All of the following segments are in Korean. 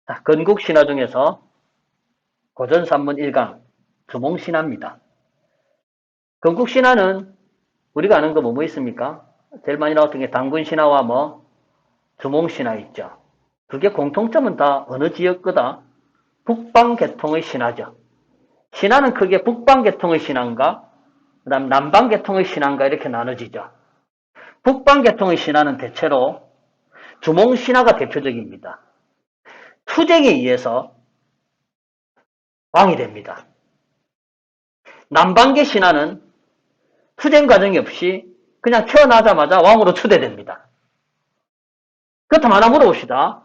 자, 건국신화 중에서 고전산문 1강 주몽신화입니다. 건국신화는 우리가 아는 거 뭐 있습니까? 제일 많이 나왔던 게 당군신화와 주몽신화 있죠. 그게 공통점은 다 어느 지역 거다? 북방계통의 신화죠. 신화는 크게 북방계통의 신화인가, 그 다음 남방계통의 신화인가 이렇게 나눠지죠. 북방계통의 신화는 대체로 주몽신화가 대표적입니다. 투쟁에 의해서 왕이 됩니다. 남방계 신화는 투쟁 과정이 없이 그냥 태어나자마자 왕으로 추대됩니다. 그렇다면 하나 물어봅시다.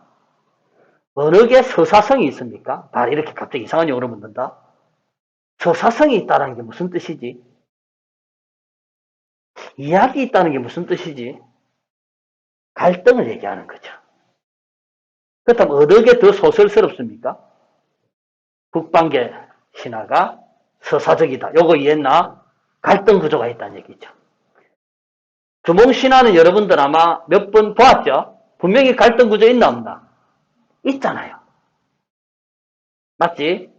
어느 게 서사성이 있습니까? 다 이렇게 갑자기 이상한 용어를 묻는다. 서사성이 있다는 게 무슨 뜻이지? 이야기 있다는 게 무슨 뜻이지? 갈등을 얘기하는 거죠. 그렇다면 어느 게 더 소설스럽습니까? 북방계 신화가 서사적이다. 요거 이해했나? 갈등 구조가 있다는 얘기죠. 주몽신화는 여러분들 아마 몇 번 보았죠? 분명히 갈등 구조 있나 없나? 있잖아요. 맞지?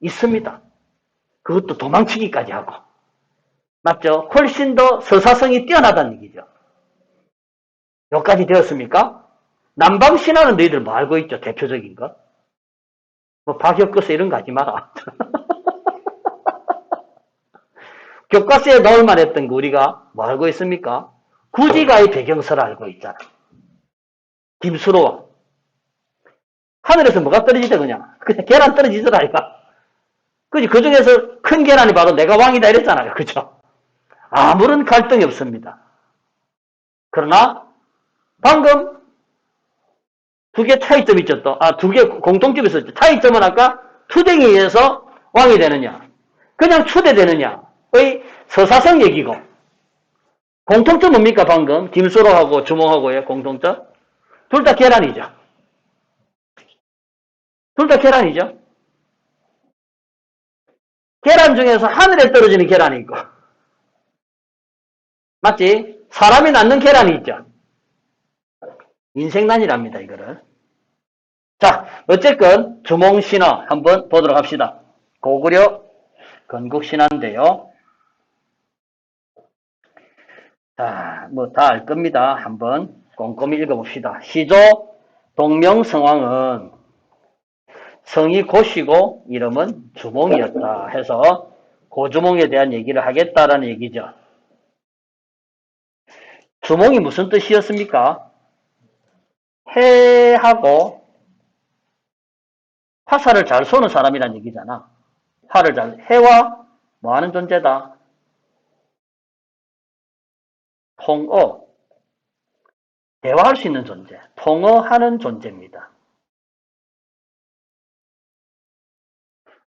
있습니다. 그것도 도망치기까지 하고. 맞죠? 훨씬 더 서사성이 뛰어나다는 얘기죠. 여기까지 되었습니까? 남방신화는 너희들 뭐 알고 있죠? 대표적인 거. 박혁거서 이런 거 하지 마라. 교과서에 넣을 만했던 거 우리가 뭐 알고 있습니까? 구지가의 배경서를 알고 있잖아. 김수로와. 하늘에서 뭐가 떨어지죠, 그냥 계란 떨어지더라, 이가. 그지? 그 중에서 큰 계란이 바로 내가 왕이다 이랬잖아요. 그죠? 아무런 갈등이 없습니다. 그러나, 방금 두 개 차이점이 있죠, 또. 두 개 공통점이 있었죠. 차이점은 아까 투쟁에 의해서 왕이 되느냐, 그냥 추대되느냐의 서사성 얘기고, 공통점 뭡니까, 방금? 김수로하고 주몽하고의 공통점? 둘 다 계란이죠. 둘 다 계란이죠. 계란 중에서 하늘에 떨어지는 계란이 있고, 맞지? 사람이 낳는 계란이 있죠. 인생난이랍니다, 이거를. 자, 어쨌건 주몽신화 한번 보도록 합시다. 고구려 건국신화인데요. 자, 다 알 겁니다. 한번 꼼꼼히 읽어봅시다. 시조 동명성왕은 성이 고시고 이름은 주몽이었다 해서 고주몽에 대한 얘기를 하겠다라는 얘기죠. 주몽이 무슨 뜻이었습니까? 해하고 화살을 잘 쏘는 사람이란 얘기잖아. 해와 뭐 하는 존재다? 통어. 대화할 수 있는 존재. 통어하는 존재입니다.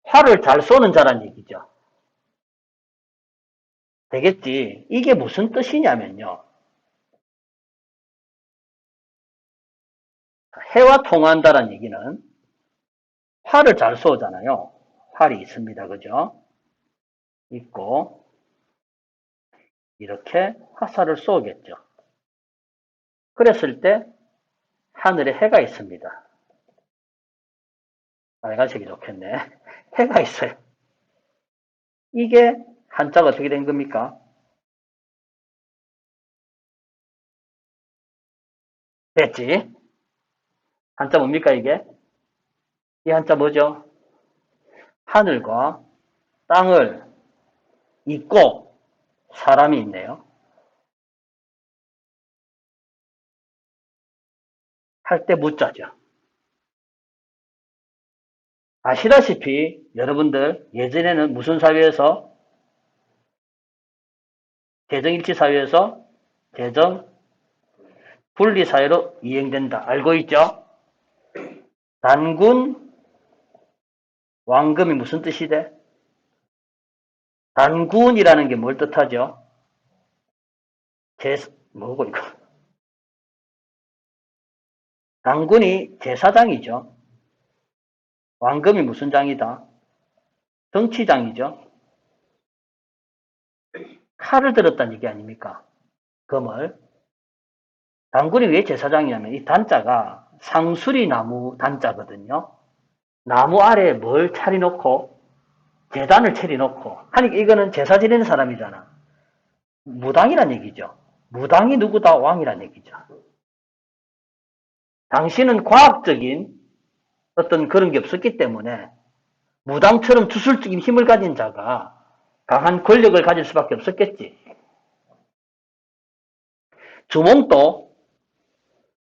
활을 잘 쏘는 자란 얘기죠. 되겠지. 이게 무슨 뜻이냐면요. 해와 통한다는 얘기는 활을 잘 쏘잖아요. 활이 있습니다. 그죠? 있고 이렇게 화살을 쏘겠죠. 그랬을 때 하늘에 해가 있습니다. 빨간색이 좋겠네. 해가 있어요. 이게 한자가 어떻게 된 겁니까? 됐지? 한자 뭡니까 이게? 이 한자 뭐죠? 하늘과 땅을 잇고 사람이 있네요. 할 때 무자죠. 아시다시피 여러분들 예전에는 무슨 사회에서 재정일치 사회에서 재정 분리 사회로 이행된다. 알고 있죠? 단군 왕금이 무슨 뜻이 돼? 단군이라는 게 뭘 뜻하죠? 뭐고 이거? 단군이 제사장이죠. 왕금이 무슨 장이다? 정치장이죠. 칼을 들었다는 얘기 아닙니까? 금을. 단군이 왜 제사장이냐면 이 단자가 상수리 나무 단자거든요. 나무 아래에 뭘 차려놓고 제단을 차려놓고 하니까 이거는 제사 지내는 사람이잖아. 무당이란 얘기죠. 무당이 누구다? 왕이란 얘기죠. 당신은 과학적인 어떤 그런 게 없었기 때문에 무당처럼 주술적인 힘을 가진 자가 강한 권력을 가질 수밖에 없었겠지. 주몽도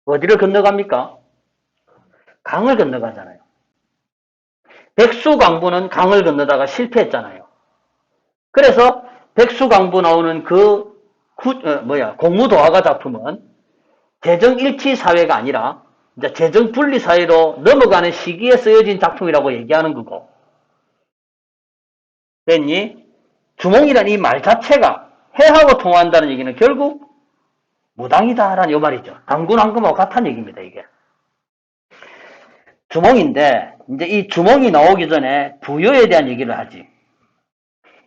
어디를 건너갑니까? 강을 건너가잖아요. 백수광부는 강을 건너다가 실패했잖아요. 그래서 백수광부 나오는 그 공무도화가 작품은 재정일치 사회가 아니라 이제 재정분리 사회로 넘어가는 시기에 쓰여진 작품이라고 얘기하는 거고. 됐니? 주몽이라는 이 말 자체가 해하고 통한다는 얘기는 결국 무당이다라는 이 말이죠. 당군왕금하고 같은 얘기입니다, 이게. 주몽인데, 이제 이 주몽이 나오기 전에 부여에 대한 얘기를 하지.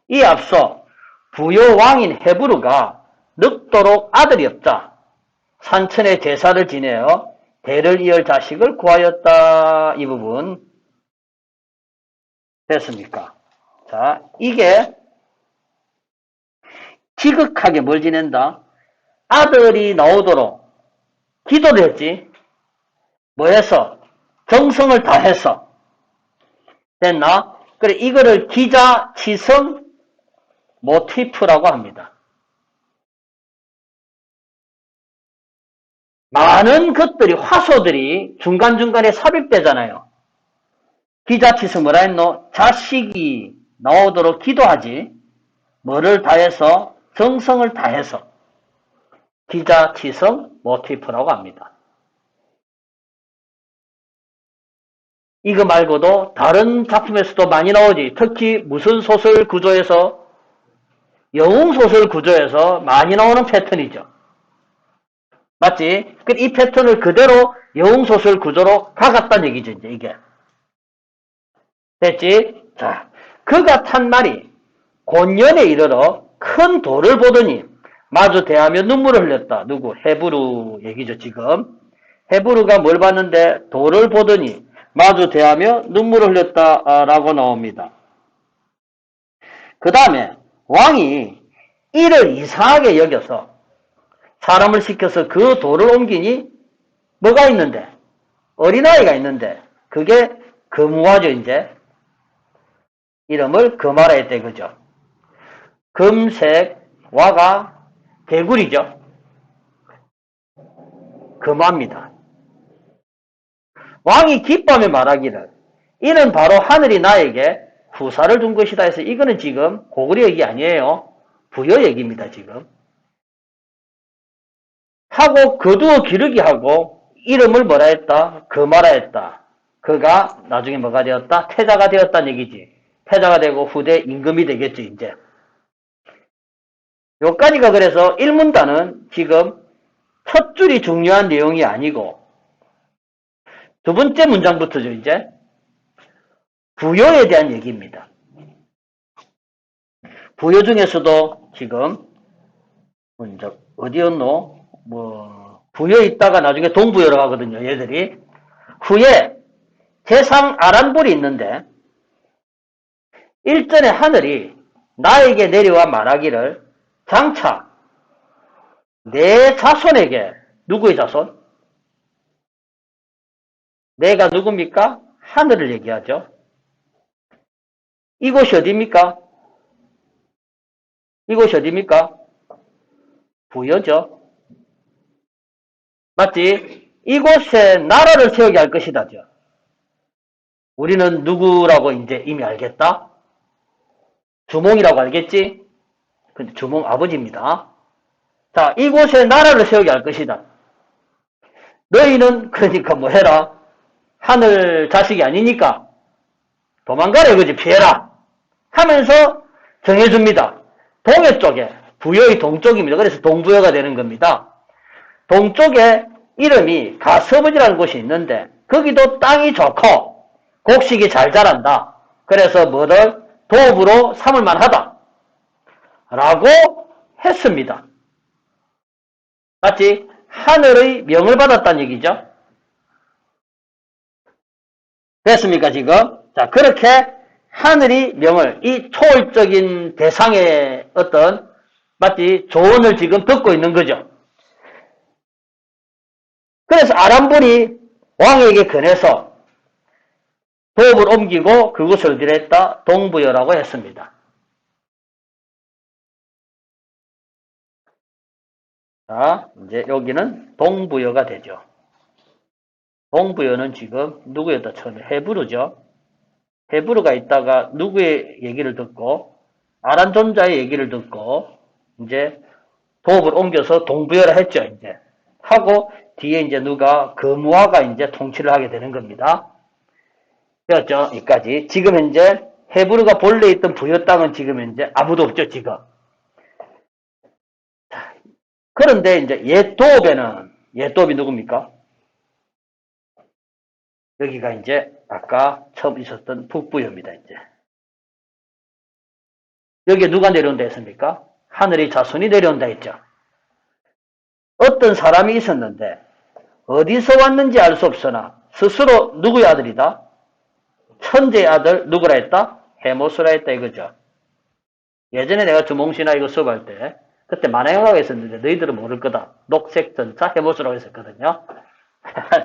이 앞서 부여 왕인 헤브루가 늙도록 아들이 없자 산천에 제사를 지내어 대를 이을 자식을 구하였다. 이 부분 됐습니까? 자, 이게 지극하게 뭘 지낸다? 아들이 나오도록 기도를 했지. 뭐 해서? 정성을 다해서. 됐나? 그래, 이거를 기자, 치성, 모티프라고 합니다. 많은 것들이, 화소들이 중간중간에 삽입되잖아요. 기자치성 뭐라 했노? 자식이 나오도록 기도하지. 뭐를 다해서? 정성을 다해서. 기자치성, 모티프라고 합니다. 이거 말고도 다른 작품에서도 많이 나오지. 특히 무슨 소설 구조에서, 영웅소설 구조에서 많이 나오는 패턴이죠. 맞지? 이 패턴을 그대로 영웅소설 구조로 가갔다는 얘기죠, 이제 이게. 됐지? 자, 그가 탄 말이 곤년에 이르러 큰 돌을 보더니 마주 대하며 눈물을 흘렸다. 누구? 헤브루 얘기죠, 지금. 헤브루가 뭘 봤는데 돌을 보더니 마주 대하며 눈물을 흘렸다라고 나옵니다. 그 다음에 왕이 이를 이상하게 여겨서 사람을 시켜서 그 돌을 옮기니 뭐가 있는데? 어린아이가 있는데 그게 금화죠, 이제. 이름을 금화라 했대, 그죠? 금색 와가 개구리죠. 금화입니다. 왕이 기뻐하며 말하기를 이는 바로 하늘이 나에게 후사를 준 것이다 해서 이거는 지금 고구려 얘기 아니에요. 부여 얘기입니다, 지금. 하고 거두어 기르게 하고 이름을 뭐라 했다? 금화라 했다. 그가 나중에 뭐가 되었다? 태자가 되었다는 얘기지. 태자가 되고 후대 임금이 되겠죠, 이제. 여기까지가 그래서 1문단은 지금 첫 줄이 중요한 내용이 아니고 두 번째 문장부터죠, 이제. 부여에 대한 얘기입니다. 부여 중에서도 지금 어디였노? 부여 있다가 나중에 동부여로 가거든요, 얘들이. 후에 재상 아란볼이 있는데 일전에 하늘이 나에게 내려와 말하기를 장차 내 자손에게, 누구의 자손? 내가 누굽니까? 하늘을 얘기하죠. 이곳이 어디입니까? 이곳이 어디입니까? 부여죠. 맞지? 이곳에 나라를 세우게 할 것이다죠. 우리는 누구라고 이제 이미 알겠다? 주몽이라고 알겠지? 근데 주몽 아버지입니다. 자, 이곳에 나라를 세우게 할 것이다. 너희는 그러니까 뭐 해라? 하늘 자식이 아니니까 도망가라 이거지. 피해라 하면서 정해줍니다. 동해 쪽에, 부여의 동쪽입니다. 그래서 동부여가 되는 겁니다. 동쪽에 이름이 가서버지라는 곳이 있는데 거기도 땅이 좋고 곡식이 잘 자란다. 그래서 뭐를 도읍으로 삼을 만하다 라고 했습니다. 맞지? 하늘의 명을 받았다는 얘기죠. 됐습니까, 지금? 자, 그렇게 하늘이 명을, 이 초월적인 대상의 어떤, 마치 조언을 지금 듣고 있는 거죠. 그래서 아람분이 왕에게 권해서 도읍을 옮기고 그곳을 어디로 했다? 동부여라고 했습니다. 자, 이제 여기는 동부여가 되죠. 동부여는 지금 누구였다? 처음에 헤브르죠. 헤브르가 있다가 누구의 얘기를 듣고 아람 존자의 얘기를 듣고 이제 도읍을 옮겨서 동부여라 했죠. 이제 하고 뒤에 이제 누가 거무아가 이제 통치를 하게 되는 겁니다. 되었죠? 여기까지. 지금 현재 헤브르가 본래 있던 부여 땅은 지금 현재 아무도 없죠. 지금. 그런데 이제 옛 도읍에는 옛 도읍이 누굽니까? 여기가 이제 아까 처음 있었던 북부여입니다. 이제 여기에 누가 내려온다 했습니까? 하늘의 자손이 내려온다 했죠. 어떤 사람이 있었는데 어디서 왔는지 알 수 없으나 스스로 누구의 아들이다? 천재의 아들 누구라 했다? 헤모스라 했다 이거죠. 예전에 내가 주몽신화 이거 수업할 때 그때 만화영화가 있었는데 너희들은 모를 거다. 녹색 전차 헤모스라고 했었거든요.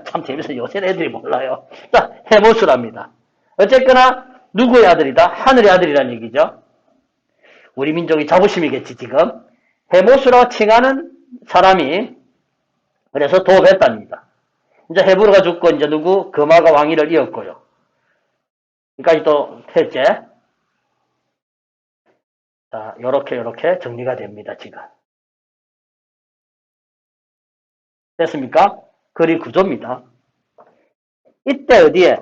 참 재밌어요. 요새는 애들이 몰라요. 자, 헤모스랍니다. 어쨌거나 누구의 아들이다? 하늘의 아들이라는 얘기죠. 우리 민족이 자부심이겠지 지금. 헤모스라고 칭하는 사람이 그래서 도읍했답니다. 이제 헤브르가 죽고 이제 누구? 거마가 왕위를 이었고요. 여기까지 또 셋째. 자, 요렇게 정리가 됩니다, 지금. 됐습니까? 그리 구조입니다. 이때 어디에?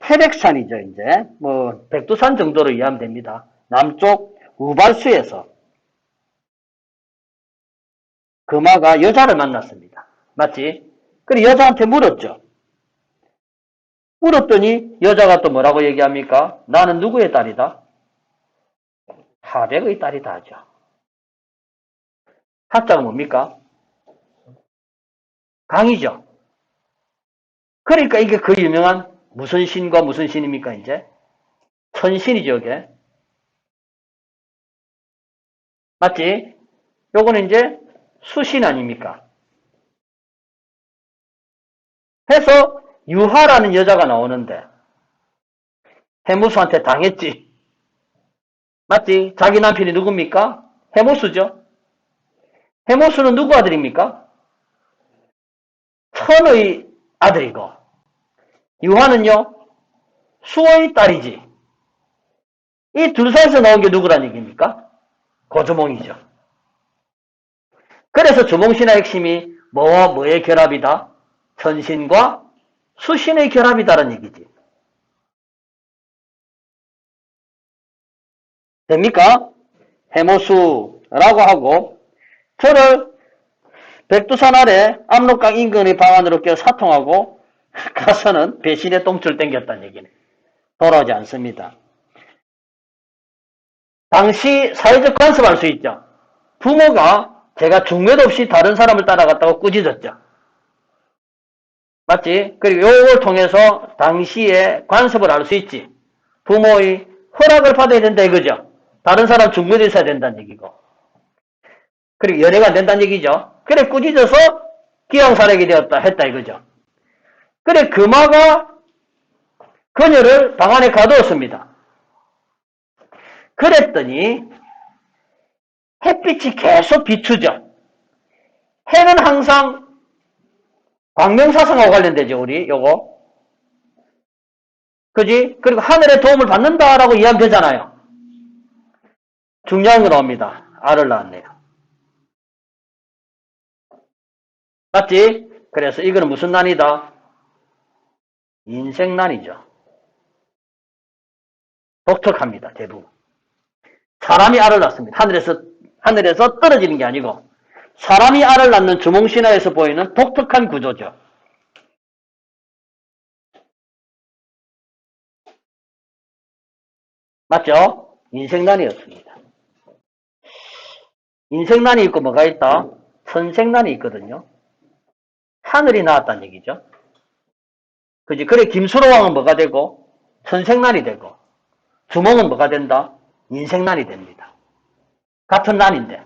태백산이죠, 이제. 뭐, 백두산 정도로 이해하면 됩니다. 남쪽 우발수에서 금화가 여자를 만났습니다. 맞지? 그리고 여자한테 물었죠. 물었더니 여자가 또 뭐라고 얘기합니까? 나는 누구의 딸이다? 하백의 딸이다 하죠. 하자가 뭡니까? 강이죠. 그러니까 이게 그 유명한 무슨 신과 무슨 신입니까, 이제? 천신이죠, 이게. 맞지? 요거는 이제 수신 아닙니까? 해서 유하라는 여자가 나오는데 헤모스한테 당했지. 맞지? 자기 남편이 누굽니까? 헤모스죠. 헤모스는 누구 아들입니까? 천의 아들이고 유하는요 수의 딸이지. 이 둘 사이에서 나온 게 누구란 얘기입니까? 고조몽이죠. 그래서 조몽신의 핵심이 뭐와 뭐의 결합이다? 천신과 수신의 결합이다라는 얘기지. 됩니까? 해모수라고 하고 저를 백두산 아래 압록강 인근의 방안으로 껴 사통하고 가서는 배신의 똥줄 땡겼다는 얘기네. 돌아오지 않습니다. 당시 사회적 관습할 수 있죠. 부모가 제가 중매도 없이 다른 사람을 따라갔다고 꾸짖었죠. 맞지? 그리고 요걸 통해서 당시에 관습을 알 수 있지. 부모의 허락을 받아야 된다 이거죠. 다른 사람 중매도 있어야 된다는 얘기고. 그리고 연애가 안 된다는 얘기죠. 그래 꾸짖어서 기왕사력이 되었다 했다 이거죠. 그래 금화가 그녀를 방 안에 가두었습니다. 그랬더니 햇빛이 계속 비추죠. 해는 항상 광명사성하고 관련되죠, 우리 요거. 그지? 그리고 하늘의 도움을 받는다라고 이해하면 되잖아요. 중요한 거 나옵니다. 알을 낳았네요. 맞지? 그래서 이거는 무슨 난이다? 인생난이죠. 독특합니다, 대부분. 사람이 알을 낳습니다. 하늘에서 떨어지는 게 아니고, 사람이 알을 낳는 주몽신화에서 보이는 독특한 구조죠. 맞죠? 인생난이었습니다. 인생난이 있고 뭐가 있다? 선생난이 있거든요. 하늘이 나왔다는 얘기죠. 그지? 그래, 김수로 왕은 뭐가 되고, 선생난이 되고, 주몽은 뭐가 된다? 인생난이 됩니다. 같은 난인데.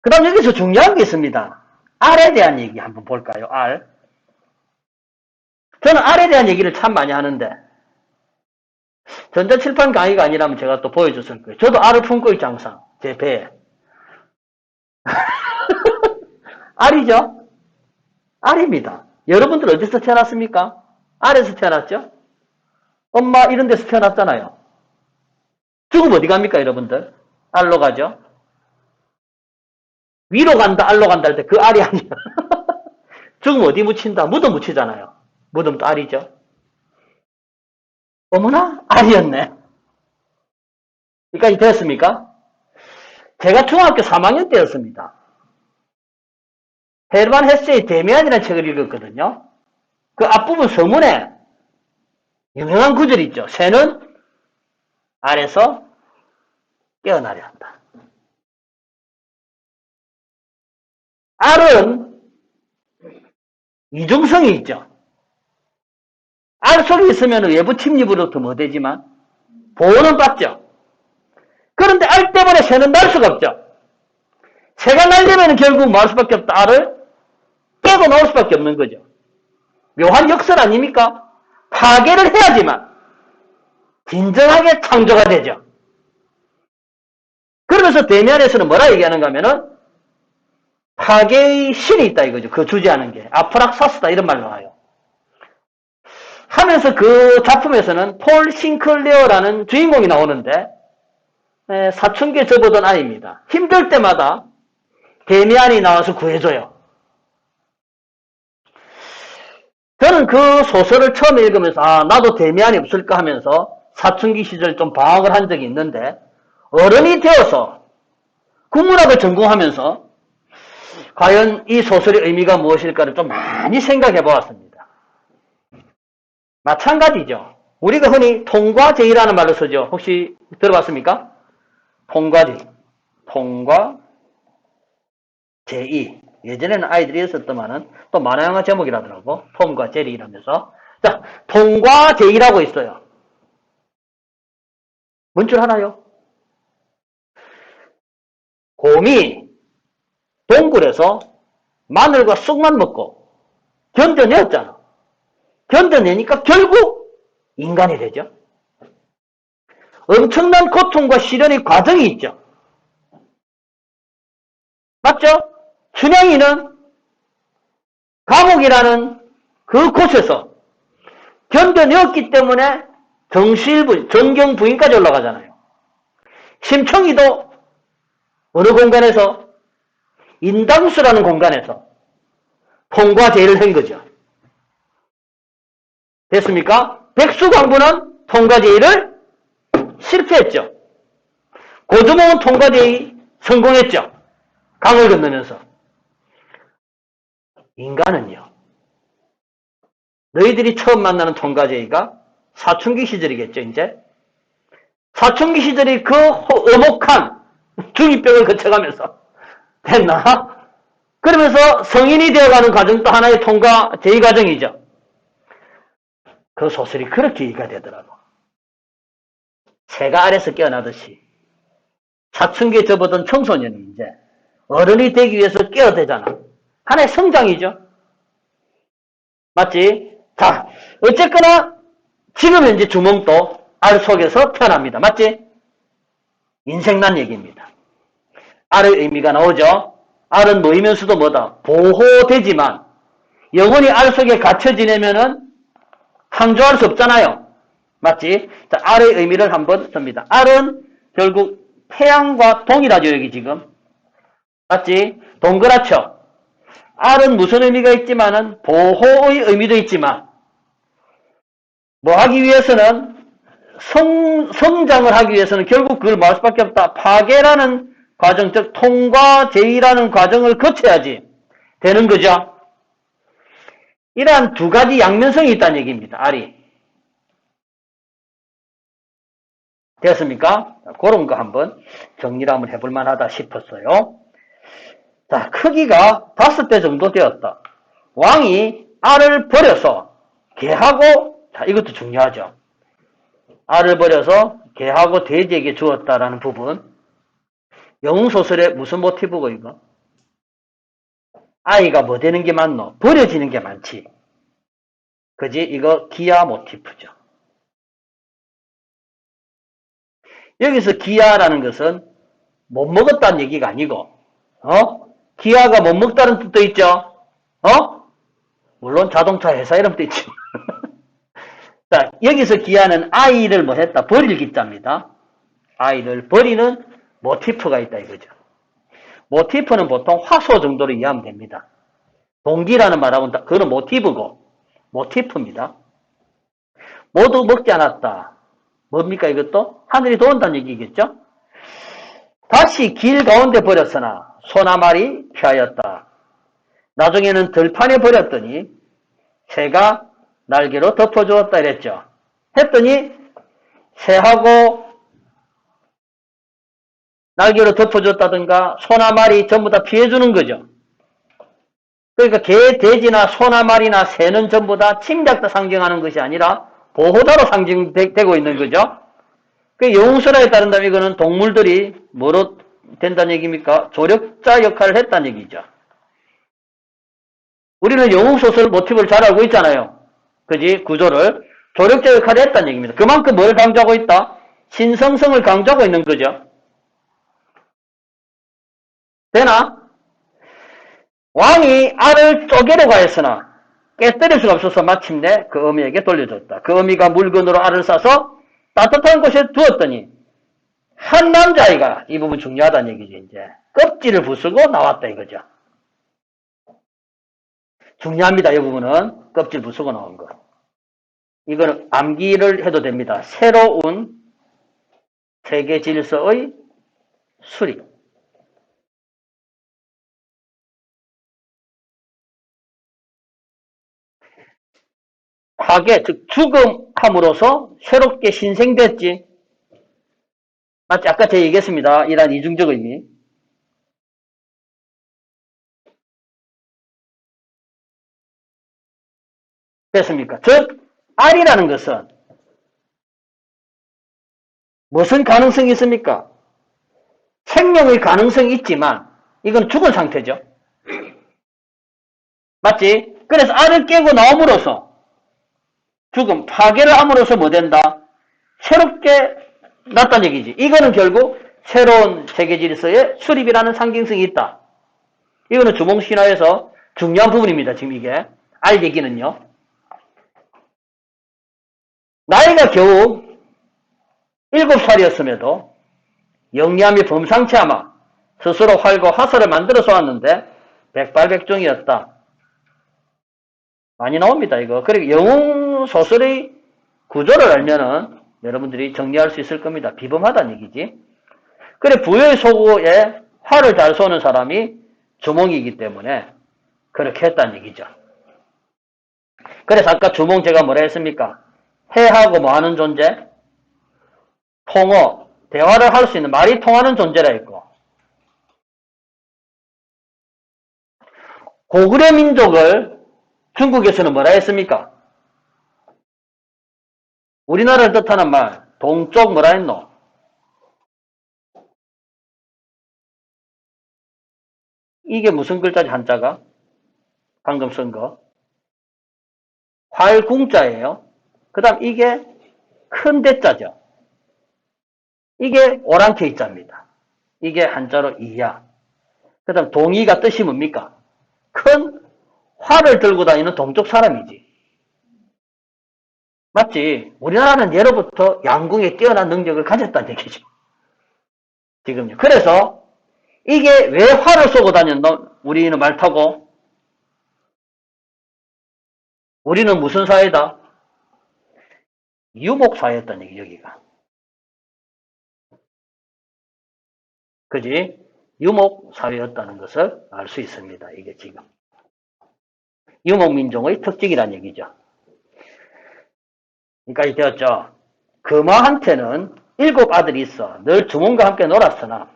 그 다음 여기서 중요한 게 있습니다. 알에 대한 얘기 한번 볼까요? 알. 저는 알에 대한 얘기를 참 많이 하는데, 전자칠판 강의가 아니라면 제가 또 보여줬을 거예요. 저도 알을 품고 있지, 항상. 제 배에. 알이죠? 알입니다. 여러분들 어디서 태어났습니까? 알에서 태어났죠? 엄마 이런 데서 태어났잖아요. 죽으면 어디 갑니까, 여러분들? 알로 가죠? 위로 간다, 알로 간다 할 때 그 알이 아니야. 죽으면 어디 묻힌다? 무덤 묻히잖아요. 무덤도 알이죠? 어머나? 알이었네. 여기까지 되었습니까? 제가 중학교 3학년 때였습니다. 헤르만 헤세의 데미안이라는 책을 읽었거든요. 그 앞부분 서문에 유명한 구절이 있죠. 새는 알에서 깨어나려 한다. 알은 이중성이 있죠. 알 속에 있으면 외부 침입으로부터 뭐 되지만 보호는 받죠. 그런데 알 때문에 새는 날 수가 없죠. 새가 날려면 결국 뭐 할 수밖에 없다. 알을 깨고 나올 수밖에 없는 거죠. 묘한 역설 아닙니까? 파괴를 해야지만 진정하게 창조가 되죠. 그러면서 데미안에서는 뭐라 얘기하는가 하면은 파괴의 신이 있다 이거죠. 그 주재하는 게. 아프락사스다 이런 말 나와요. 하면서 그 작품에서는 폴 싱클레어라는 주인공이 나오는데 사춘기에 접어든 아이입니다. 힘들 때마다 데미안이 나와서 구해줘요. 저는 그 소설을 처음 읽으면서 나도 데미안이 없을까 하면서 사춘기 시절 좀 방황을 한 적이 있는데 어른이 되어서 국문학을 전공하면서 과연 이 소설의 의미가 무엇일까를 좀 많이 생각해 보았습니다. 마찬가지죠. 우리가 흔히 통과제의라는 말을 쓰죠. 혹시 들어봤습니까? 통과제의. 통과제의. 예전에는 아이들이 썼더만은 또 만화영화 제목이라더라고. 톰과 제리 이러면서. 자, 통과제의라고 있어요. 뭔 줄 알아요? 곰이 동굴에서 마늘과 쑥만 먹고 견뎌냈잖아. 견뎌내니까 결국 인간이 되죠. 엄청난 고통과 시련의 과정이 있죠. 맞죠? 춘향이는 감옥이라는 그 곳에서 견뎌내었기 때문에 정실부인, 정경부인까지 올라가잖아요. 심청이도 어느 공간에서 인당수라는 공간에서 통과제의를 한 거죠. 됐습니까? 백수광부는 통과제의를 실패했죠. 고조몽은 통과제의 성공했죠. 강을 건너면서. 인간은요. 너희들이 처음 만나는 통과제의가 사춘기 시절이겠죠, 이제. 사춘기 시절이 그 어목한 중2병을 거쳐가면서 됐나? 그러면서 성인이 되어가는 과정도 하나의 통과제의 과정이죠. 그 소설이 그렇게 이해가 되더라고. 새가 알에서 깨어나듯이 사춘기에 접어든 청소년이 이제 어른이 되기 위해서 깨어대잖아. 하나의 성장이죠. 맞지? 자, 어쨌거나 지금 현재 주몽도 알 속에서 태어납니다. 맞지? 인생난 얘기입니다. 알의 의미가 나오죠. 알은 놓이면서도 뭐다? 보호되지만 영원히 알 속에 갇혀 지내면은 창조할 수 없잖아요. 맞지? 자, 알의 의미를 한번 씁니다. 알은 결국 태양과 동일하죠, 여기 지금. 맞지? 동그랗죠? 알은 무슨 의미가 있지만은 보호의 의미도 있지만 뭐 하기 위해서는 성장을 하기 위해서는 결국 그걸 뭐 할 수밖에 없다. 파괴라는 과정, 즉 통과제의라는 과정을 거쳐야지 되는 거죠. 이러한 두 가지 양면성이 있다는 얘기입니다. 알이. 되었습니까? 그런 거 한번 정리를 한번 해볼 만하다 싶었어요. 자, 크기가 5배 정도 되었다. 왕이 알을 버려서 개하고, 자, 이것도 중요하죠. 알을 버려서 개하고 돼지에게 주었다라는 부분. 영웅소설에 무슨 모티브고, 이거? 아이가 뭐 되는 게 많노? 버려지는 게 많지. 그지? 이거 기아 모티프죠. 여기서 기아라는 것은 못 먹었다는 얘기가 아니고, 기아가 못 먹다는 뜻도 있죠? 물론 자동차 회사 이름도 있지. 자, 여기서 기아는 아이를 뭐 했다? 버릴 기자입니다. 아이를 버리는 모티프가 있다 이거죠. 모티프는 보통 화소 정도로 이해하면 됩니다. 동기라는 말하고는 그거는 모티브고, 모티프입니다. 모두 먹지 않았다. 뭡니까 이것도? 하늘이 도운다는 얘기겠죠? 다시 길 가운데 버렸으나 소나말이 피하였다. 나중에는 들판에 버렸더니 새가 날개로 덮어주었다 이랬죠. 했더니 새하고 날개로 덮어줬다든가 소나말이 전부 다 피해주는 거죠. 그러니까 개, 돼지나 소나말이나 새는 전부 다 침략도 상징하는 것이 아니라 보호자로 상징되고 있는 거죠. 그 영웅설화에 따른다면 이거는 동물들이 뭐로 된다는 얘기입니까? 조력자 역할을 했다는 얘기죠. 우리는 영웅소설 모티브를 잘 알고 있잖아요. 그지? 구조를. 조력자 역할을 했다는 얘기입니다. 그만큼 뭘 강조하고 있다? 신성성을 강조하고 있는 거죠. 되나? 왕이 알을 쪼개려고 하였으나 깨뜨릴 수가 없어서 마침내 그 어미에게 돌려줬다. 그 어미가 물건으로 알을 싸서 따뜻한 곳에 두었더니 한 남자아이가, 이 부분 중요하다는 얘기죠. 이제 껍질을 부수고 나왔다 이거죠. 중요합니다. 이 부분은 껍질 부수고 나온 거. 이거는 암기를 해도 됩니다. 새로운 세계 질서의 수립. 파괴, 즉 죽음함으로써 새롭게 신생됐지. 맞지? 아까 제가 얘기했습니다. 이러한 이중적 의미. 됐습니까? 즉 알이라는 것은 무슨 가능성이 있습니까? 생명의 가능성이 있지만 이건 죽은 상태죠. 맞지? 그래서 알을 깨고 나옴으로써 죽음, 파괴를 함으로써 뭐 된다? 새롭게 났다는 얘기지. 이거는 결국 새로운 세계 질서의 수립이라는 상징성이 있다. 이거는 주몽신화에서 중요한 부분입니다. 지금 이게. 알 얘기는요. 나이가 겨우 7살이었음에도 영리함이 범상치 않아 스스로 활과 화살을 만들어서 왔는데 백발백중이었다. 많이 나옵니다, 이거. 그리고 영웅 소설의 구조를 알면은 여러분들이 정리할 수 있을 겁니다. 비범하다는 얘기지. 그래, 부여의 소구에 활을 잘 쏘는 사람이 주몽이기 때문에 그렇게 했다는 얘기죠. 그래서 아까 주몽 제가 뭐라 했습니까? 해하고 뭐 하는 존재? 통어, 대화를 할 수 있는, 말이 통하는 존재라 했고, 고구려 민족을 중국에서는 뭐라 했습니까? 우리나라를 뜻하는 말, 동쪽 뭐라 했노? 이게 무슨 글자지, 한자가? 방금 쓴 거. 활궁자예요. 그 다음 이게 큰 대자죠. 이게 오랑캐이자입니다. 이게 한자로 이야. 그 다음 동이가 뜻이 뭡니까? 큰 활을 들고 다니는 동쪽 사람이지. 맞지? 우리나라는 예로부터 양궁에 뛰어난 능력을 가졌다는 얘기죠. 지금요. 그래서 이게 왜 활을 쏘고 다녔노? 우리는 말 타고. 우리는 무슨 사회다? 유목 사회였다는 얘기, 여기가. 그지? 유목 사회였다는 것을 알 수 있습니다. 이게 지금. 유목민족의 특징이란 얘기죠. 여기까지 되었죠. 금화한테는 7 아들이 있어. 늘 주몽과 함께 놀았으나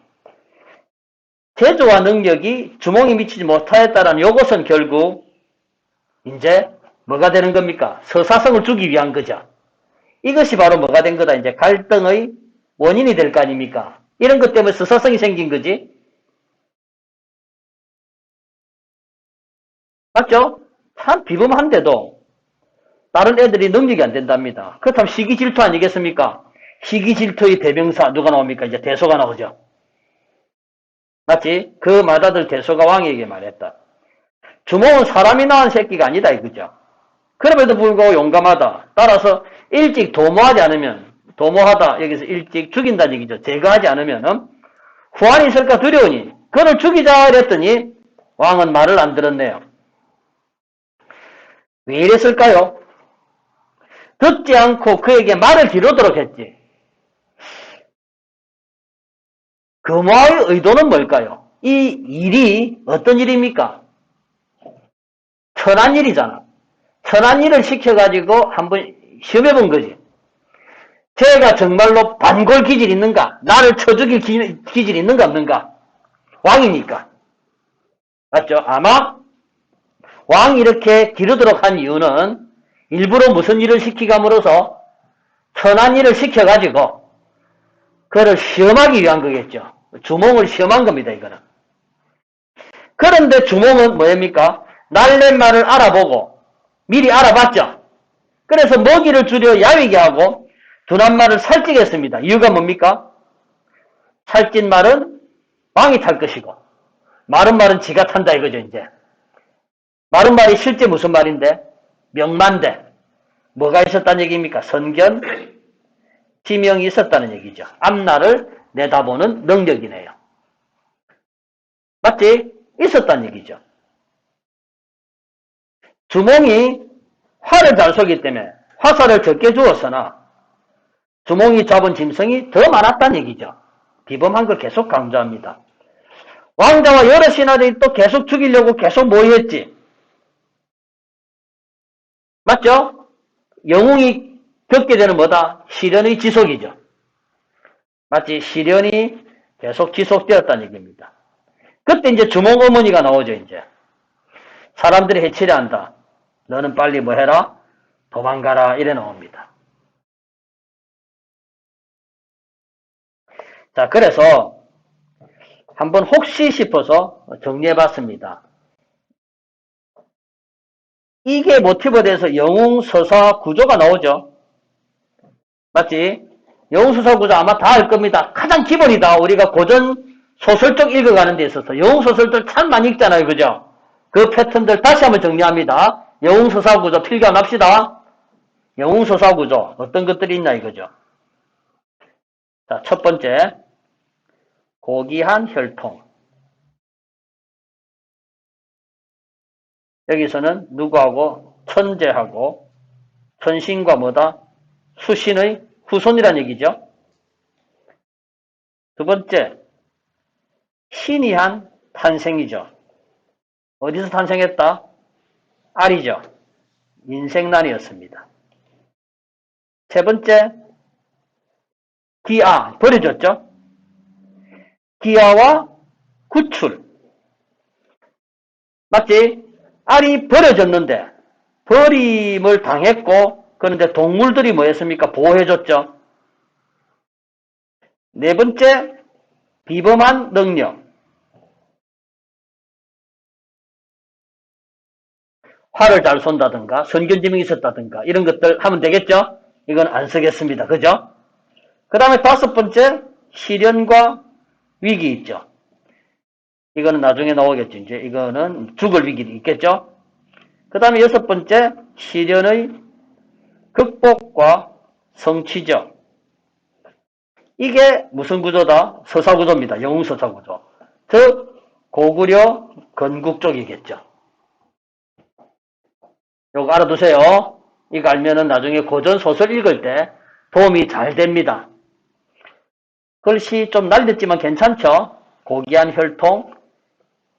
재주와 능력이 주몽이 미치지 못하였다는 이것은 결국 이제 뭐가 되는 겁니까? 서사성을 주기 위한 거죠. 이것이 바로 뭐가 된 거다? 이제 갈등의 원인이 될 거 아닙니까? 이런 것 때문에 서사성이 생긴 거지. 맞죠? 참 비범한데도 다른 애들이 능력이 안 된답니다. 그렇다면 시기 질투 아니겠습니까? 시기 질투의 대명사 누가 나옵니까? 이제 대소가 나오죠. 맞지? 그 맏아들 대소가 왕에게 말했다. 주몽은 사람이 낳은 새끼가 아니다 이거죠. 그럼에도 불구하고 용감하다. 따라서 일찍 도모하지 않으면 도모하다 여기서 일찍 죽인다는 얘기죠. 제거하지 않으면 후환이 있을까 두려우니 그를 죽이자 이랬더니 왕은 말을 안 들었네요. 왜 이랬을까요? 듣지 않고 그에게 말을 기르도록 했지. 금화의 의도는 뭘까요? 이 일이 어떤 일입니까? 천한 일이잖아. 천한 일을 시켜가지고 한번 시험해 본 거지. 쟤가 정말로 반골 기질 있는가? 나를 쳐 죽일 기질 있는가 없는가? 왕이니까. 맞죠? 아마 왕이 이렇게 기르도록 한 이유는 일부러 무슨 일을 시키감으로써 천한 일을 시켜가지고 그를 시험하기 위한 거겠죠. 주몽을 시험한 겁니다, 이거는. 그런데 주몽은 뭐입니까? 날랜말을 알아보고 미리 알아봤죠. 그래서 먹이를 주려 야위게 하고 둔한 말을 살찌게 했습니다. 이유가 뭡니까? 살찐 말은 왕이 탈 것이고 마른 말은 지가 탄다 이거죠, 이제. 마른 말이 실제 무슨 말인데? 명만대. 뭐가 있었다는 얘기입니까? 선견, 지명이 있었다는 얘기죠. 앞날을 내다보는 능력이네요. 맞지? 있었다는 얘기죠. 주몽이 활을 잘 쏘기 때문에 화살을 적게 주었으나 주몽이 잡은 짐승이 더 많았다는 얘기죠. 비범한 걸 계속 강조합니다. 왕자와 여러 신하들이 또 계속 죽이려고 계속 모의했지. 맞죠? 영웅이 겪게 되는 뭐다? 시련의 지속이죠. 맞지? 시련이 계속 지속되었다는 얘기입니다. 그때 이제 주몽 어머니가 나오죠, 이제. 사람들이 해치려 한다. 너는 빨리 뭐 해라? 도망가라. 이래 나옵니다. 자, 그래서 한번 혹시 싶어서 정리해 봤습니다. 이게 모티브에 대해서 영웅서사 구조가 나오죠. 맞지? 영웅서사 구조 아마 다 알 겁니다. 가장 기본이다. 우리가 고전 소설 쪽 읽어가는 데 있어서 영웅소설들 참 많이 읽잖아요. 그죠? 그 패턴들 다시 한번 정리합니다. 영웅서사 구조 필기합시다. 영웅서사 구조 어떤 것들이 있나 이거죠. 자, 첫 번째 고귀한 혈통. 여기서는 누구하고? 천재하고 천신과 뭐다? 수신의 후손이란 얘기죠. 두 번째, 신이한 탄생이죠. 어디서 탄생했다? 알이죠. 인생난이었습니다. 세 번째, 기아, 버려졌죠. 기아와 구출. 맞지? 알이 버려졌는데 버림을 당했고 그런데 동물들이 뭐였습니까? 보호해줬죠. 네 번째, 비범한 능력. 활을 잘 쏜다든가 선견지명이 있었다든가 이런 것들 하면 되겠죠? 이건 안 쓰겠습니다. 그죠? 그 다음에 다섯 번째, 시련과 위기 있죠. 이거는 나중에 나오겠죠. 이제 이거는 죽을 위기 있겠죠? 그 다음에 여섯 번째, 시련의 극복과 성취죠. 이게 무슨 구조다? 서사구조입니다. 영웅서사구조. 즉 고구려 건국 쪽이겠죠. 요거 알아두세요. 이거 알면은 나중에 고전 소설 읽을 때 도움이 잘 됩니다. 글씨 좀 날렸지만 괜찮죠? 고귀한 혈통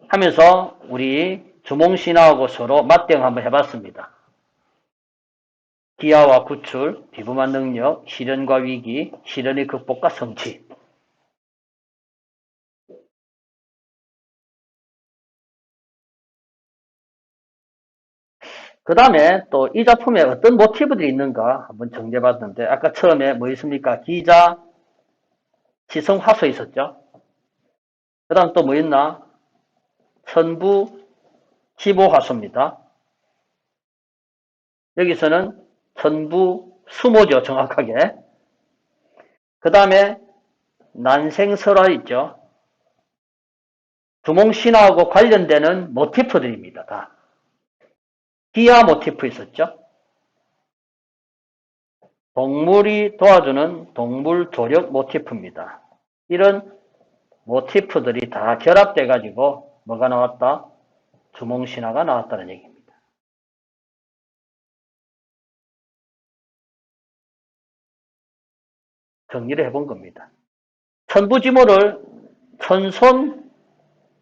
하면서 우리 주몽신하고 서로 맞대응 한번 해봤습니다. 기아와 구출, 비범한 능력, 시련과 위기, 시련의 극복과 성취. 그 다음에 또 이 작품에 어떤 모티브들이 있는가 한번 정리해 봤는데, 아까 처음에 뭐 있습니까? 기자, 지성, 화소 있었죠? 그 다음 또 뭐 있나? 천부, 지보, 화소입니다. 여기서는 천부, 수모죠, 정확하게. 그 다음에 난생설화 있죠? 두몽신화하고 관련되는 모티프들입니다, 다. 기아 모티프 있었죠? 동물이 도와주는 동물 조력 모티프입니다. 이런 모티프들이 다 결합돼 가지고 뭐가 나왔다? 주몽신화가 나왔다는 얘기입니다. 정리를 해본 겁니다. 천부지모를 천손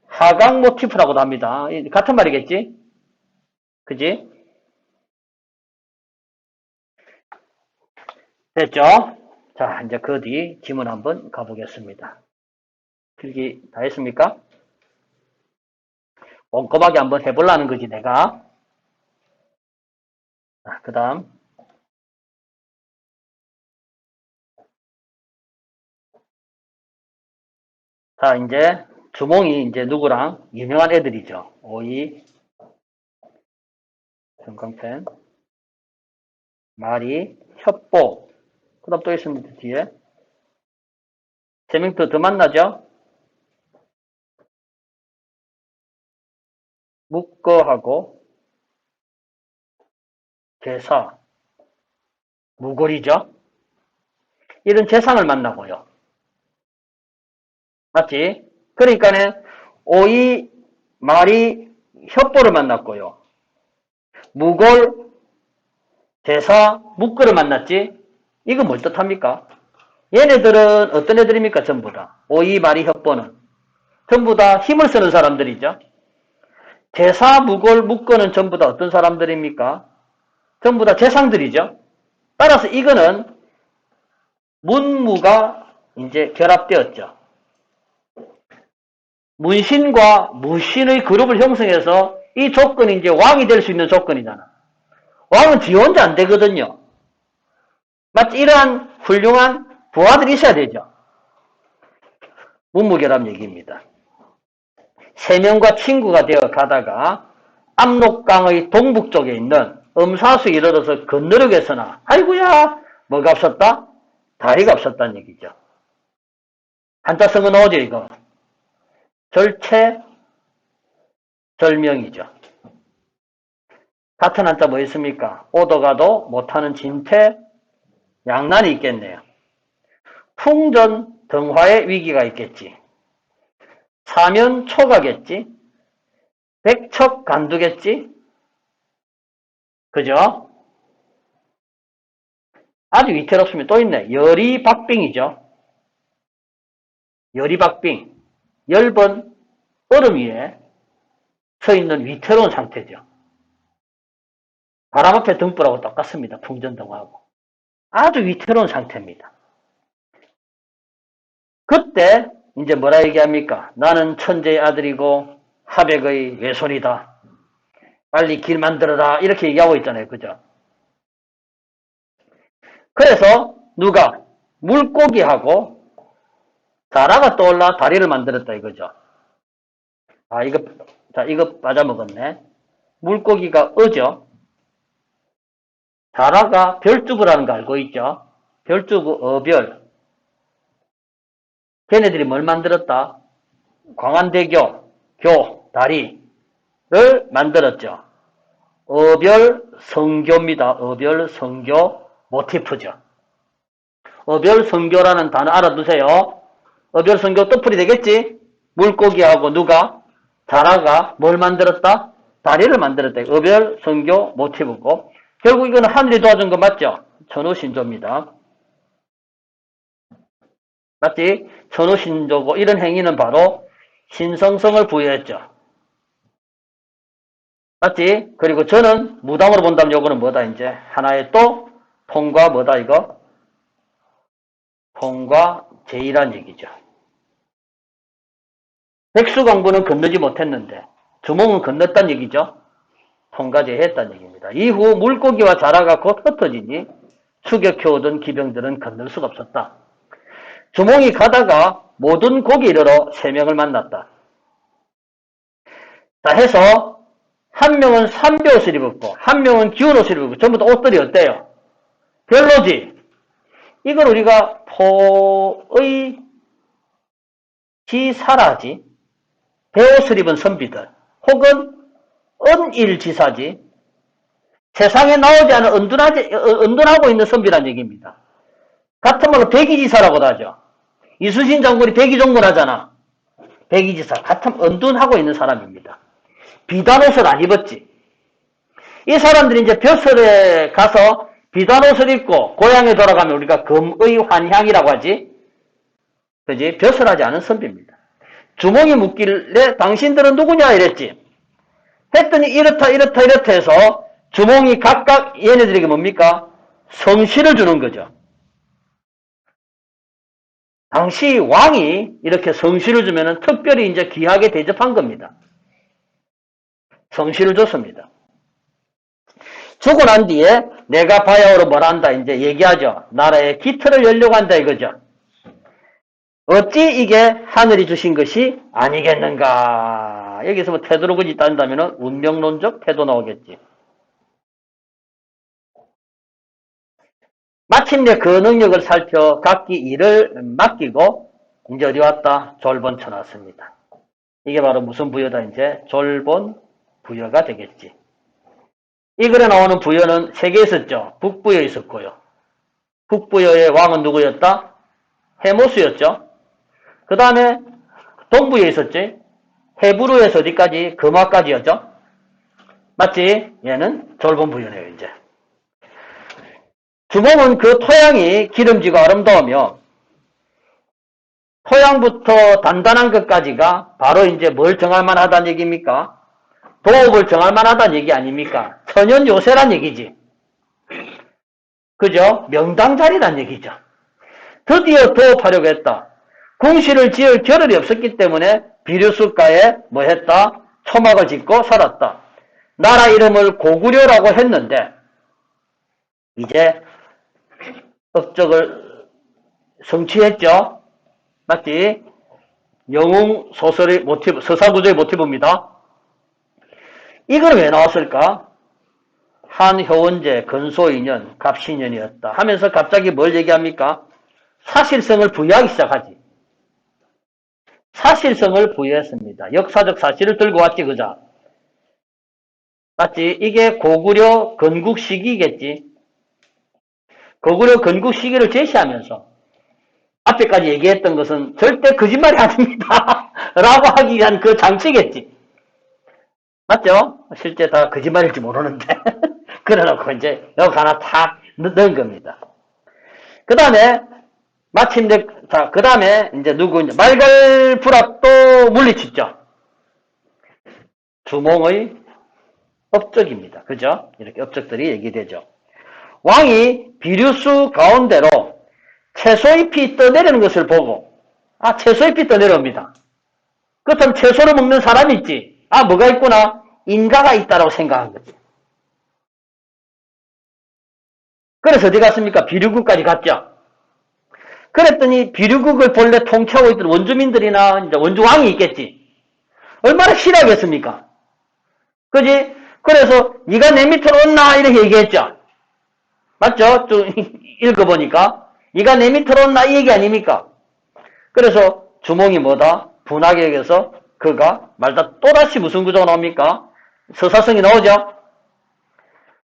하강 모티프라고도 합니다. 같은 말이겠지? 그지? 됐죠? 자, 이제 그 뒤 지문 한번 가보겠습니다. 필기 다 했습니까? 꼼꼼하게 한번 해보려는 거지, 내가. 그 다음. 자, 이제 주몽이 이제 누구랑? 유명한 애들이죠. 오이, 전광펜, 마리, 협보. 그 다음 또 있습니다, 뒤에. 세 명 더 만나죠? 묵거하고, 제사, 무골이죠? 이런 재상을 만나고요. 맞지? 그러니까는 오이, 마리, 협보를 만났고요. 무골, 제사, 묵거를 만났지? 이거 뭘 뜻합니까? 얘네들은 어떤 애들입니까? 전부 다. 오이, 마리, 협보는. 전부 다 힘을 쓰는 사람들이죠. 제사, 무골, 묵거는 전부 다 어떤 사람들입니까? 전부 다 재상들이죠. 따라서 이거는 문무가 이제 결합되었죠. 문신과 무신의 그룹을 형성해서 이 조건이 이제 왕이 될 수 있는 조건이잖아. 왕은 지 혼자 안 되거든요. 마치 이러한 훌륭한 부하들이 있어야 되죠. 문무결합 얘기입니다. 세 명과 친구가 되어 가다가 압록강의 동북쪽에 있는 음사수 이르러서 건너륙에서나 아이고야 뭐가 없었다? 다리가 없었다는 얘기죠. 한자 성어 나오죠 이거. 절체 절명이죠. 같은 한자 뭐 있습니까? 오도가도 못하는 진퇴 양난이 있겠네요. 풍전 등화의 위기가 있겠지. 사면 초가겠지. 백척 간두겠지. 그죠? 아주 위태롭습니다. 또 있네. 열이박빙이죠. 열이박빙. 10번 얼음 위에 서 있는 위태로운 상태죠. 바람 앞에 등불하고 똑같습니다. 풍전등하고. 아주 위태로운 상태입니다. 그때 이제 뭐라 얘기합니까? 나는 천재의 아들이고 하백의 외손이다. 빨리 길 만들어라. 이렇게 얘기하고 있잖아요. 그죠? 그래서 누가 물고기하고 자라가 떠올라 다리를 만들었다 이거죠. 아, 이거 빠져먹었네. 물고기가 어죠. 자라가 별주부라는 거 알고 있죠? 별주부 어별. 걔네들이 뭘 만들었다? 광안대교, 다리를 만들었죠. 어별 성교입니다. 어별 성교 모티프죠. 어별 성교라는 단어 알아두세요. 어별 성교 뜻풀이 되겠지? 물고기하고 누가? 자라가 뭘 만들었다? 다리를 만들었다. 어별 성교 모티브고 결국 이거는 하늘이 도와준 거 맞죠? 천우신조입니다. 맞지? 천우신조고 이런 행위는 바로 신성성을 부여했죠. 맞지? 그리고 저는 무당으로 본다면 요거는 뭐다 이제 하나의 또 통과 뭐다 이거? 통과 제의란 얘기죠. 백수강부는 건너지 못했는데 주몽은 건넜단 얘기죠. 통과제했다는 얘기입니다. 이후 물고기와 자라가 곧 흩어지니 추격해오던 기병들은 건널 수가 없었다. 주몽이 가다가 모든 고기 이르러 3명을 만났다. 자, 해서 한 명은 삼배 옷을 입었고 한 명은 기운 옷을 입었고 전부 다 옷들이 어때요? 별로지? 이걸 우리가 포의 지사라지, 배옷을 입은 선비들 혹은 은일지사지, 세상에 나오지 않은 은둔하고 있는 선비란 얘기입니다. 같은 말로 백이지사라고도 하죠. 이순신 장군이 백이종군 하잖아. 백이지사, 같은 은둔하고 있는 사람입니다. 비단옷을 안 입었지. 이 사람들이 이제 벼슬에 가서 비단옷을 입고 고향에 돌아가면 우리가 금의 환향이라고 하지. 그지? 벼슬하지 않은 선비입니다. 주몽이 묻길래 당신들은 누구냐 이랬지. 했더니 이렇다 해서 주몽이 각각 얘네들에게 뭡니까? 성씨를 주는 거죠. 당시 왕이 이렇게 성씨를 주면은 특별히 이제 귀하게 대접한 겁니다. 성씨를 줬습니다. 주고 난 뒤에 내가 바야흐로 뭘 한다 이제 얘기하죠. 나라의 기틀을 열려고 한다 이거죠. 어찌 이게 하늘이 주신 것이 아니겠는가. 여기서 뭐 태도로 굳이 따진다면 운명론적 태도 나오겠지. 마침내 그 능력을 살펴 각기 일을 맡기고 이제 어디 왔다? 졸본 쳐놨습니다. 이게 바로 무슨 부여다 이제? 졸본 부여가 되겠지. 이 글에 나오는 부여는 3개 있었죠. 북부여 있었고요. 북부여의 왕은 누구였다? 해모수였죠. 그 다음에 동부에 있었지. 헤브루에서 어디까지? 금화까지였죠. 맞지? 얘는 졸본 부여네요 이제. 주몽은 그 토양이 기름지고 아름다우며 토양부터 단단한 것까지가 바로 이제 뭘 정할 만하다는 얘기입니까? 도읍을 정할 만하다는 얘기 아닙니까? 천연 요새란 얘기지. 그죠? 명당자리란 얘기죠. 드디어 도읍하려고 했다. 궁시를 지을 겨를이 없었기 때문에 비류수가에 뭐 했다? 초막을 짓고 살았다. 나라 이름을 고구려라고 했는데 이제 업적을 성취했죠. 맞지? 영웅 소설의 모티브, 서사구조의 모티브입니다. 이걸 왜 나왔을까? 한효원제, 근소인연, 갑신연이었다 하면서 갑자기 뭘 얘기합니까? 사실성을 부여하기 시작하지. 사실성을 부여했습니다. 역사적 사실을 들고 왔지, 그자. 맞지? 이게 고구려 건국 시기겠지. 고구려 건국 시기를 제시하면서 앞에까지 얘기했던 것은 절대 거짓말이 아닙니다. 라고 하기 위한 그 장치겠지. 맞죠? 실제 다 거짓말일지 모르는데. 그래놓고 이제 여기 하나 탁 넣은 겁니다. 그 다음에 마침내, 자, 그 다음에 이제 누구, 말갈불압도 물리쳤죠. 주몽의 업적입니다. 그죠? 이렇게 업적들이 얘기되죠. 왕이 비류수 가운데로 채소잎이 떠내리는 것을 보고, 아, 채소잎이 떠내려옵니다. 그렇다면 채소를 먹는 사람이 있지. 아, 뭐가 있구나. 인가가 있다라고 생각한 거지. 그래서 어디 갔습니까? 비류국까지 갔죠. 그랬더니 비류국을 본래 통치하고 있던 원주민들이나 이제 원주왕이 있겠지. 얼마나 싫어하겠습니까? 그지? 그래서 네가 내 밑으로 온나 이렇게 얘기했죠. 맞죠? 좀 읽어보니까 네가 내 밑으로 온나 이 얘기 아닙니까? 그래서 주몽이 뭐다? 분하게 여겨서 그가 말다 또다시 무슨 구조가 나옵니까? 서사성이 나오죠.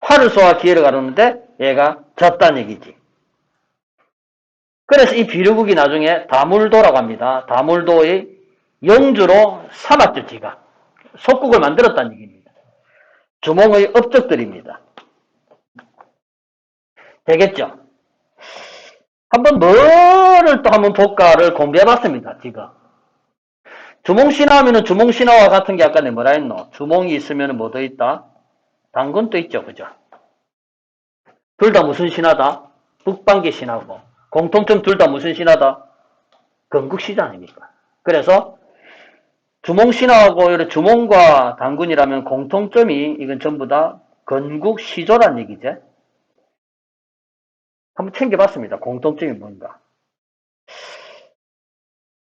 활을 쏘아 기회를 가르는데 얘가 졌다는 얘기지. 그래서 이 비류국이 나중에 다물도라고 합니다. 다물도의 영주로 삼았죠, 지가. 속국을 만들었다는 얘기입니다. 주몽의 업적들입니다. 되겠죠? 한번 뭐를 또 한번 볼까를 공부해봤습니다, 지금. 주몽신화 하면은 주몽신화와 같은 게 아까 내가 뭐라 했노? 주몽이 있으면 뭐 더 있다? 당근도 있죠, 그죠? 둘 다 무슨 신화다? 북방계 신화고. 공통점 둘 다 무슨 신화다? 건국시대 아닙니까? 그래서 주몽신화하고 이런 주몽과 단군이라면 공통점이 이건 전부 다 건국시조란 얘기죠. 한번 챙겨봤습니다. 공통점이 뭔가.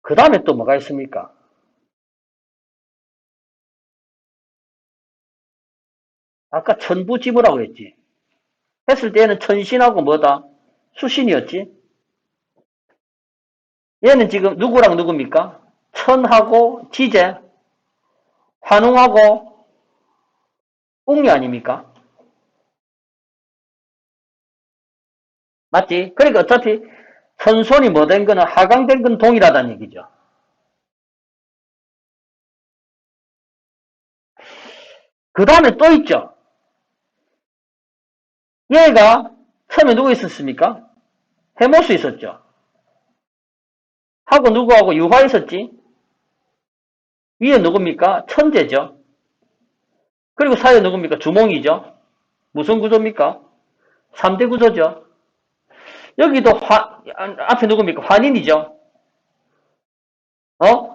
그 다음에 또 뭐가 있습니까? 아까 천부지무라고 했지. 했을 때는 천신하고 뭐다? 수신이었지. 얘는 지금 누구랑 누굽니까? 천하고 지제, 환웅하고 웅이 아닙니까? 맞지? 그러니까 어차피 천손이 뭐 된 거는 하강된 건 동일하다는 얘기죠. 그 다음에 또 있죠. 얘가 처음에 누구 있었습니까? 해모수 있었죠. 하고 누구하고 유화 있었지? 위에 누굽니까? 천재죠. 그리고 사이에 누굽니까? 주몽이죠. 무슨 구조입니까? 3대 구조죠. 여기도 앞에 누굽니까? 환인이죠.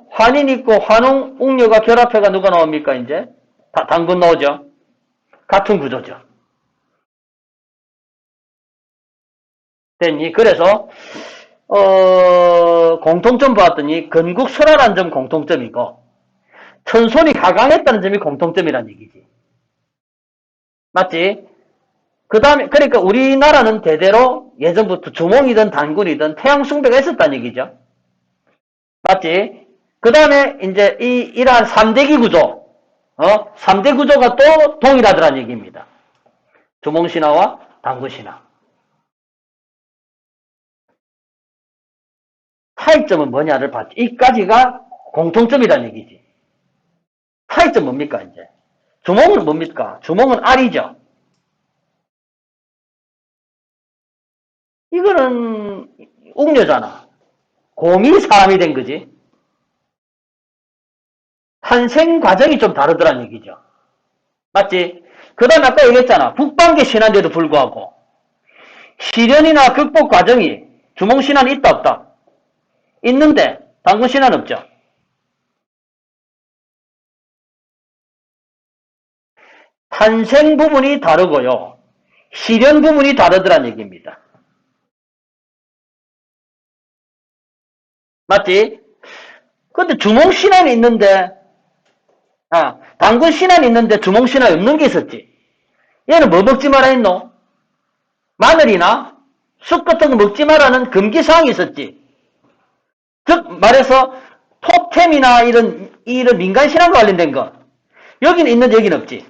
환인 있고 환웅, 웅녀가 결합해가 누가 나옵니까? 이제 당군 나오죠. 같은 구조죠. 됐니? 그래서 공통점 봤더니 건국설화라는 점 공통점이고 천손이 가강했다는 점이 공통점이란 얘기지. 맞지? 그 다음에 그러니까 우리나라는 대대로 예전부터 주몽이든 단군이든 태양 숭배가 있었다는 얘기죠. 맞지? 그 다음에 이제 이러한 3대기 구조, 3대 구조가 또 동일하더란 얘기입니다. 주몽신화와 단군신화. 차이점은 뭐냐를 봤지. 이까지가 공통점이란 얘기지. 차이점 뭡니까, 이제? 주몽은 뭡니까? 주몽은 알이죠. 이거는 웅녀잖아. 곰이 사람이 된 거지. 탄생 과정이 좀 다르더란 얘기죠. 맞지? 그 다음에 아까 얘기했잖아. 북방계 신화인데도 불구하고 시련이나 극복 과정이 주몽신화는 있다 없다? 있는데 단군신화는 없죠. 탄생 부분이 다르고요. 시련 부분이 다르더란 얘기입니다. 맞지? 근데 주몽신화는 있는데 단군신화는 있는데 주몽신화 없는 게 있었지. 얘는 뭐 먹지 마라 했노? 마늘이나 쑥 같은 거 먹지 마라는 금기사항이 있었지. 즉 말해서 토템이나 이런 민간신앙과 관련된 거 여기는 있는데 여기는 없지.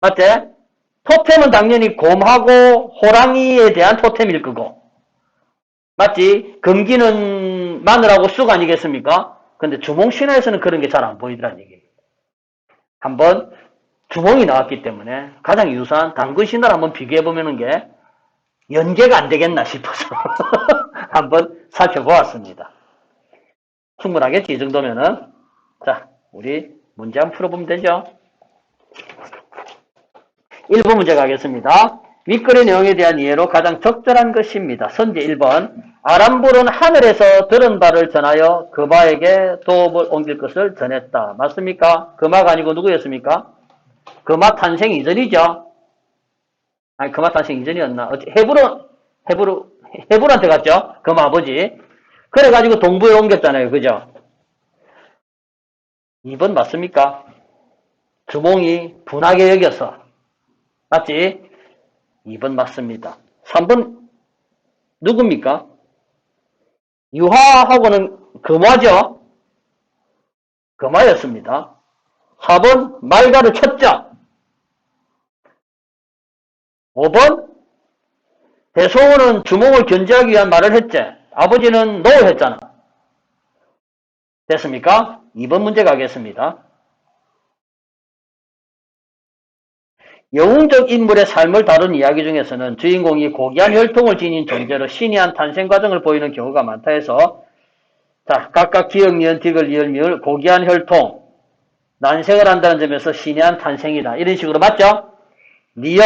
맞지? 토템은 당연히 곰하고 호랑이에 대한 토템일 거고 맞지? 금기는 마늘하고 쑥 아니겠습니까? 근데 주몽신화에서는 그런 게 잘 안 보이더란 얘기입니다. 한번 주몽이 나왔기 때문에 가장 유사한 단군신화를 한번 비교해보는 게 연계가 안 되겠나 싶어서 한번 살펴보았습니다. 충분하겠지? 이 정도면은. 자, 우리 문제 한번 풀어보면 되죠. 1번 문제 가겠습니다. 윗글의 내용에 대한 이해로 가장 적절한 것입니다. 선제 1번. 아람불은 하늘에서 들은 바를 전하여 금화에게 도읍을 옮길 것을 전했다. 맞습니까? 금화가 아니고 누구였습니까? 금화 탄생 이전이죠. 아니, 금화 탄생 이전이었나? 헤브론한테 갔죠? 금화 아버지. 그래가지고 동부에 옮겼잖아요. 그죠? 2번 맞습니까? 주몽이 분하게 여겨서. 맞지? 2번 맞습니다. 3번 누굽니까? 유화하고는 금화죠? 금화였습니다. 4번 말가를 쳤죠? 5번 대소원은 주몽을 견제하기 위한 말을 했지. 아버지는 노 했잖아. 됐습니까? 2번 문제 가겠습니다. 영웅적 인물의 삶을 다룬 이야기 중에서는 주인공이 고귀한 혈통을 지닌 존재로 신이한 탄생 과정을 보이는 경우가 많다 해서 자, 각각 기역, 니은, 디귿, 리을, 미을, 고귀한 혈통, 난생을 한다는 점에서 신이한 탄생이다. 이런 식으로 맞죠? 니은,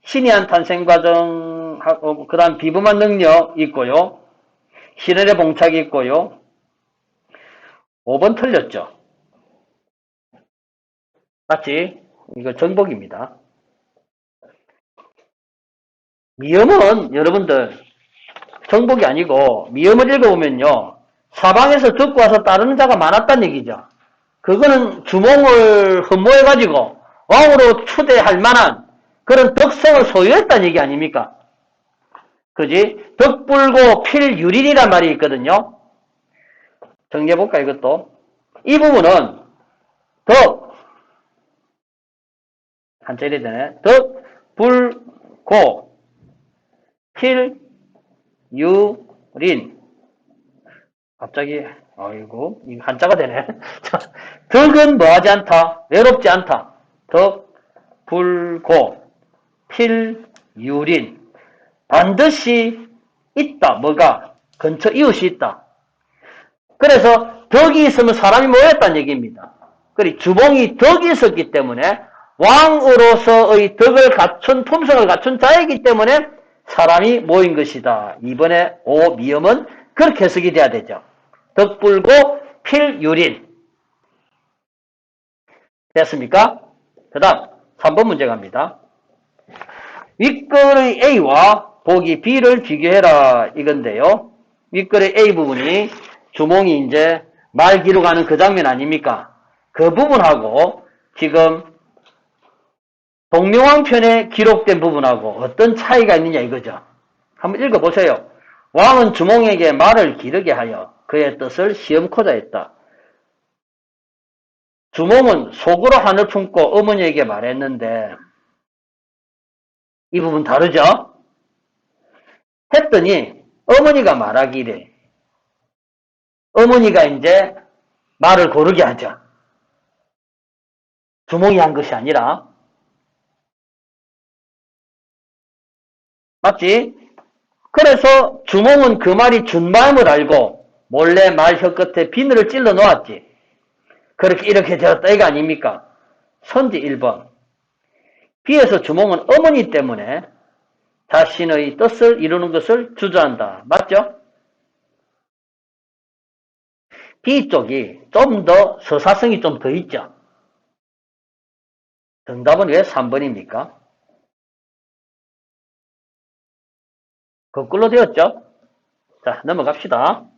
신이한 탄생 과정, 그 다음 비범한 능력 있고요. 시련의 봉착이 있고요. 5번 틀렸죠. 맞지? 이거 정복입니다. 미음은 여러분들 정복이 아니고 미음을 읽어보면요. 사방에서 듣고 와서 따르는 자가 많았다는 얘기죠. 그거는 주몽을 흠모해가지고 왕으로 추대할 만한 그런 덕성을 소유했다는 얘기 아닙니까? 그지? 덕불고 필유린이란 말이 있거든요. 정리해볼까 이것도. 이 부분은 덕, 한자 이래야 되네. 덕, 불, 고, 필, 유, 린. 갑자기, 아이고, 이거 한자가 되네. 덕은 뭐하지 않다? 외롭지 않다. 덕, 불, 고, 필, 유, 린. 반드시 있다. 뭐가? 근처 이웃이 있다. 그래서 덕이 있으면 사람이 모였다는 얘기입니다. 그리고 주봉이 덕이 있었기 때문에 왕으로서의 덕을 갖춘 품성을 갖춘 자이기 때문에 사람이 모인 것이다. 이번에 미음은 그렇게 해석이 돼야 되죠. 덕불고 필유린. 됐습니까? 그 다음 3번 문제 갑니다. 윗글의 A와 보기 B를 비교해라 이건데요. 윗글의 A 부분이 주몽이 이제 말 기록하는 그 장면 아닙니까? 그 부분하고 지금 동명왕 편에 기록된 부분하고 어떤 차이가 있느냐 이거죠. 한번 읽어보세요. 왕은 주몽에게 말을 기르게 하여 그의 뜻을 시험코자 했다. 주몽은 속으로 한을 품고 어머니에게 말했는데 이 부분 다르죠? 했더니 어머니가 말하기를 어머니가 이제 말을 고르게 하죠. 주몽이 한 것이 아니라 맞지? 그래서 주몽은 그 말이 준 마음을 알고 몰래 말 혀끝에 비늘을 찔러 놓았지. 그렇게 이렇게 되었다 이거 아닙니까? 선지 1번. B에서 주몽은 어머니 때문에 자신의 뜻을 이루는 것을 주저한다. 맞죠? B쪽이 좀 더 서사성이 좀 더 있죠. 정답은 왜 3번입니까? 거꾸로 되었죠? 자, 넘어갑시다.